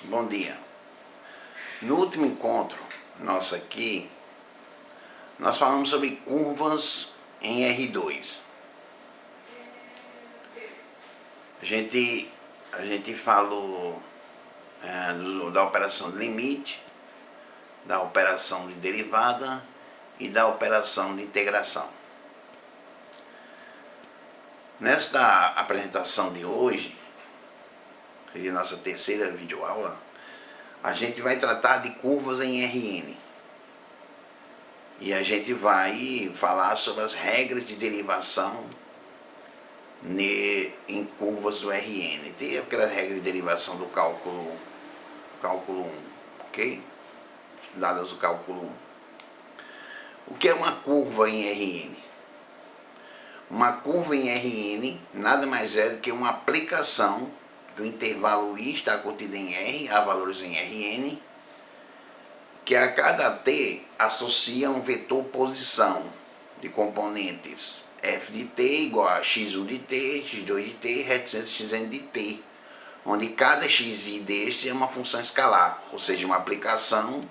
Bom dia. No último encontro nosso aqui, nós falamos sobre curvas em R2. A gente falou da operação de limite, da operação de derivada e da operação de integração. Nesta apresentação de hoje, que é a nossa terceira videoaula, a gente vai tratar de curvas em Rn. E a gente vai falar sobre as regras de derivação em curvas do Rn. Tem aquelas regras de derivação do cálculo 1, ok? Dadas do cálculo 1. O que é uma curva em Rn? Uma curva em Rn nada mais é do que uma aplicação do intervalo i está contido em R a valores em Rn, que a cada t associa um vetor posição de componentes f de t igual a x1 de t, x2 de t, reticência xn de t, onde cada xi deste é uma função escalar, ou seja, uma aplicação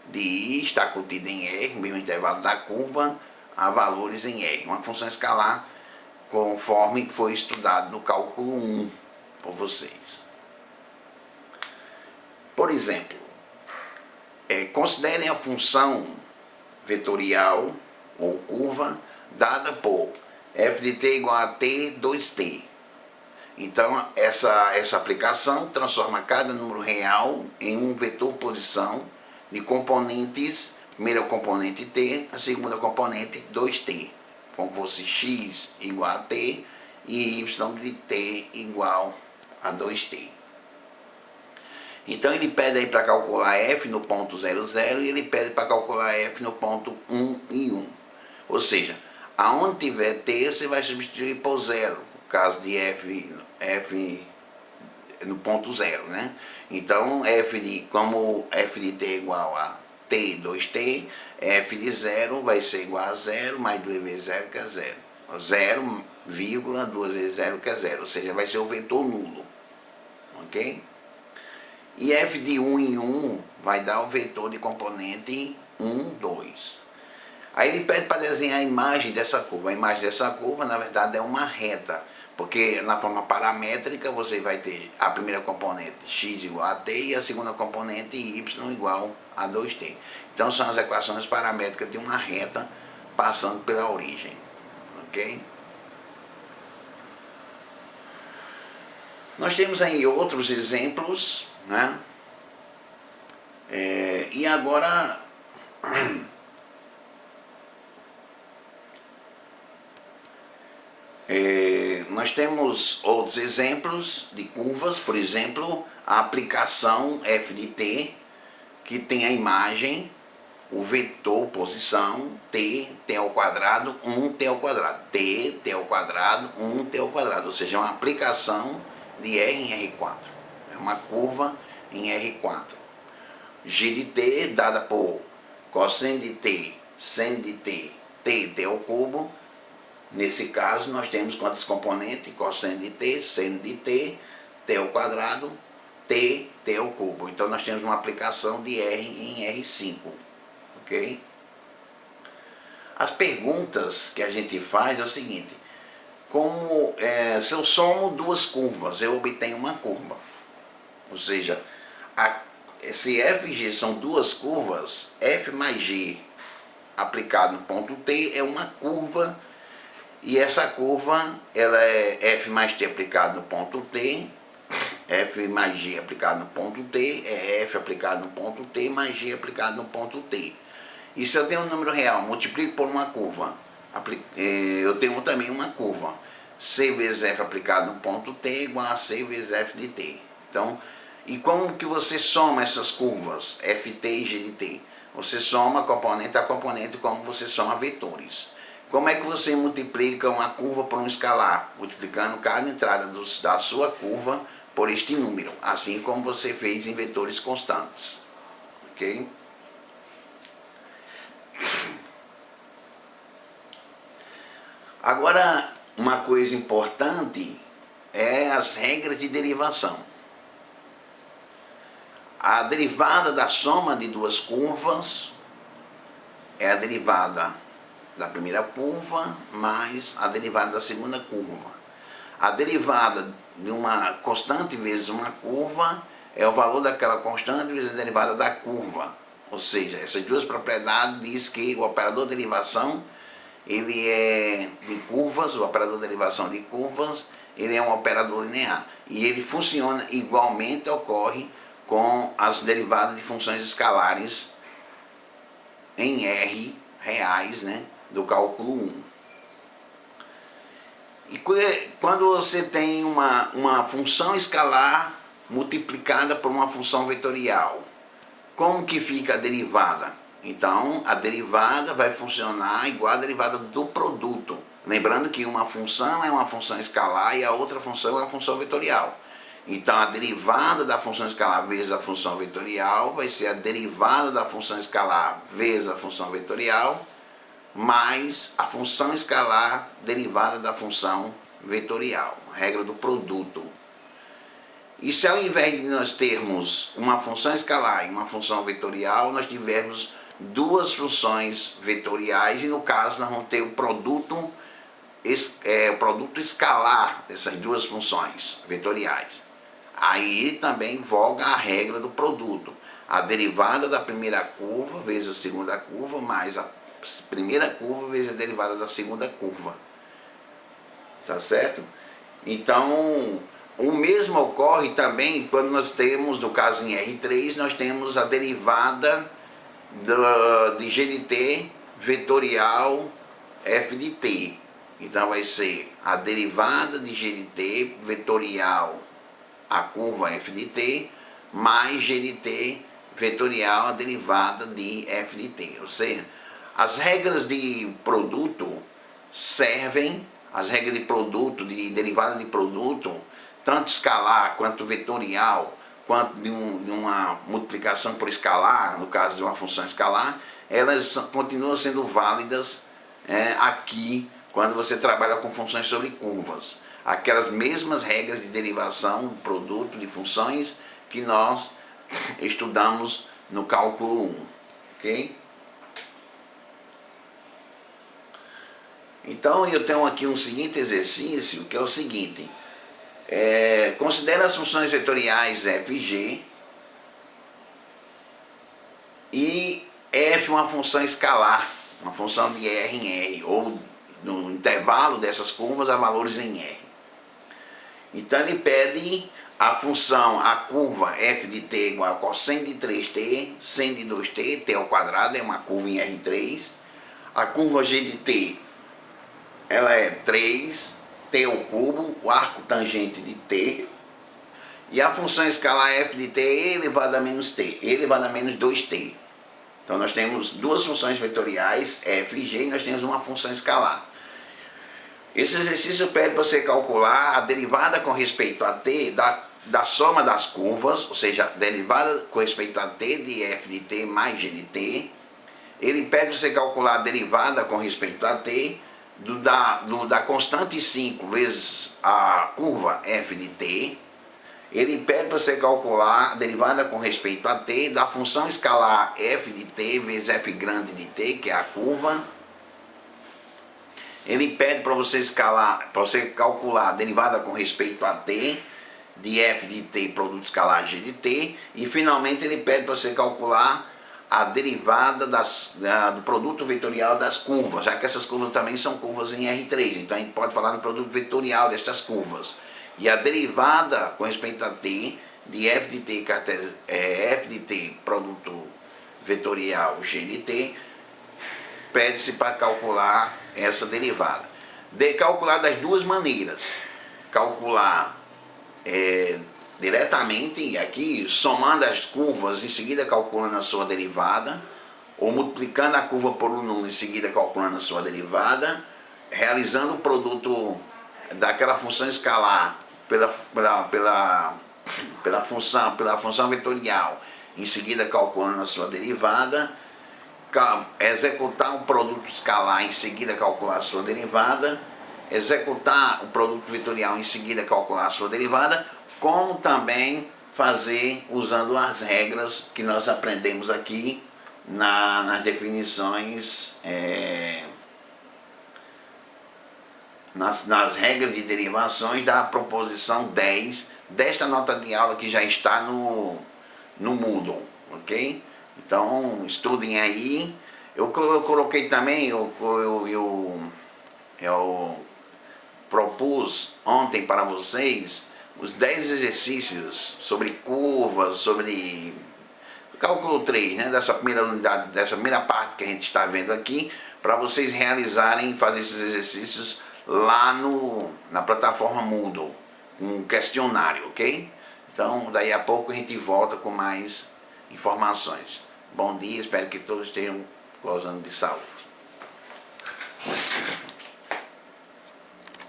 de i está contida em R, o mesmo intervalo da curva, a valores em R, uma função escalar conforme foi estudado no cálculo 1 por vocês. Por exemplo, considerem a função vetorial ou curva dada por f de t igual a t 2t. Então, essa aplicação transforma cada número real em um vetor posição de componentes, primeira componente t, a segunda componente 2t, como fosse x igual a t e y de t igual a 2t. Então ele pede aí para calcular f no ponto 0, 0 e ele pede para calcular f no ponto 1 e 1. Ou seja, aonde tiver t você vai substituir por 0, no caso de f no ponto 0, né? Então como f de t é igual a t 2t, f de 0 vai ser igual a 0 mais 2 vezes 0 que é 0. 0, 2 vezes 0 que é 0, ou seja, vai ser o vetor nulo. Ok? E f de 1 em 1 vai dar o vetor de componente 1, 2. Aí ele pede para desenhar a imagem dessa curva. A imagem dessa curva, na verdade, é uma reta, porque na forma paramétrica você vai ter a primeira componente x igual a t e a segunda componente y igual a 2t. Então são as equações paramétricas de uma reta passando pela origem. Ok? Nós temos aí outros exemplos, né? E agora nós temos outros exemplos de curvas, por exemplo, a aplicação f de t, que tem a imagem, o vetor posição, t ao quadrado, 1t ao quadrado, t ao quadrado, 1t ao quadrado, ou seja, é uma aplicação de R em R4, é uma curva em R4. G de t dada por cosseno de t, seno de t, t ao cubo. Nesse caso nós temos quantos componentes? Cosseno de t, seno de t, t ao quadrado, t ao cubo. Então nós temos uma aplicação de R em R5. Ok? As perguntas que a gente faz é o seguinte: se eu somo duas curvas, eu obtenho uma curva. Ou seja, se f e g são duas curvas, f mais g aplicado no ponto t é uma curva, e essa curva ela é f mais t aplicado no ponto t, f mais g aplicado no ponto t, é f aplicado no ponto t mais g aplicado no ponto t. E se eu tenho um número real, multiplico por uma curva, eu tenho também uma curva, c vezes f aplicado no ponto t igual a c vezes f de t. Então, e como que você soma essas curvas, ft e g de t? Você soma componente a componente como você soma vetores. Como é que você multiplica uma curva por um escalar? Multiplicando cada entrada da sua curva por este número, assim como você fez em vetores constantes. Ok? Agora, uma coisa importante é as regras de derivação. A derivada da soma de duas curvas é a derivada da primeira curva mais a derivada da segunda curva. A derivada de uma constante vezes uma curva é o valor daquela constante vezes a derivada da curva. Ou seja, essas duas propriedades diz que o operador de derivação ele é de curvas, o operador de derivação de curvas, ele é um operador linear. E ele funciona igualmente, ocorre com as derivadas de funções escalares em R reais, né, do cálculo 1. E quando você tem uma função escalar multiplicada por uma função vetorial, como que fica a derivada? Então, a derivada vai funcionar igual a derivada do produto. Lembrando que uma função é uma função escalar e a outra função é uma função vetorial. Então, a derivada da função escalar vezes a função vetorial vai ser a derivada da função escalar vezes a função vetorial mais a função escalar derivada da função vetorial, a regra do produto. E se ao invés de nós termos uma função escalar e uma função vetorial, nós tivermos duas funções vetoriais, e no caso nós vamos ter o produto escalar dessas duas funções vetoriais. Aí também voga a regra do produto. A derivada da primeira curva vezes a segunda curva mais a primeira curva vezes a derivada da segunda curva. Tá certo? Então, o mesmo ocorre também quando nós temos, no caso em R3, nós temos a derivada de G de t vetorial f de t. Então vai ser a derivada de G de t vetorial a curva f de t mais G de t vetorial a derivada de f de t. Ou seja, as regras de produto servem, as regras de produto, de derivada de produto, tanto escalar quanto vetorial, quanto de uma multiplicação por escalar, no caso de uma função escalar, elas continuam sendo válidas aqui, quando você trabalha com funções sobre curvas. Aquelas mesmas regras de derivação do produto de funções que nós estudamos no cálculo 1. Ok? Então eu tenho aqui um seguinte exercício, que é o seguinte: considera as funções vetoriais f e g e f uma função escalar, uma função de R em R, ou no intervalo dessas curvas a valores em R. Então ele pede a função, a curva f de t igual a cosseno de 3t, seno de 2t, t ao quadrado, é uma curva em R3. A curva g de t, ela é 3, t ao cubo, o arco tangente de t. E a função escalar f de t é e elevado a menos t, e elevado a menos 2t. Então nós temos duas funções vetoriais, f e g, e nós temos uma função escalar. Esse exercício pede para você calcular a derivada com respeito a t da soma das curvas, ou seja, a derivada com respeito a t de f de t mais g de t. Ele pede para você calcular a derivada com respeito a t da constante 5 vezes a curva f de t. Ele pede para você calcular a derivada com respeito a t da função escalar f de t vezes f grande de t, que é a curva. Ele pede para você calcular a derivada com respeito a t de f de t produto escalar g de t. E finalmente ele pede para você calcular a derivada do produto vetorial das curvas, já que essas curvas também são curvas em R3, então a gente pode falar do produto vetorial destas curvas. E a derivada com respeito a t de f de t, f de t produto vetorial g de t, pede-se para calcular essa derivada. Calcular das duas maneiras: calcular diretamente aqui, somando as curvas, em seguida calculando a sua derivada, ou multiplicando a curva por um número, em seguida calculando a sua derivada, realizando o produto daquela função escalar pela função vetorial, em seguida calculando a sua derivada, executar um produto escalar, em seguida calcular a sua derivada, executar o produto vetorial, em seguida calcular a sua derivada, como também fazer usando as regras que nós aprendemos aqui nas definições, nas regras de derivações da proposição 10 desta nota de aula que já está no Moodle, ok? Então estudem aí. Eu coloquei também, eu propus ontem para vocês os 10 exercícios sobre curvas, sobre cálculo 3, né, dessa primeira unidade, dessa primeira parte que a gente está vendo aqui, para vocês realizarem, fazer esses exercícios lá na plataforma Moodle, um questionário, ok? Então, daí a pouco a gente volta com mais informações. Bom dia, espero que todos estejam gozando de saúde.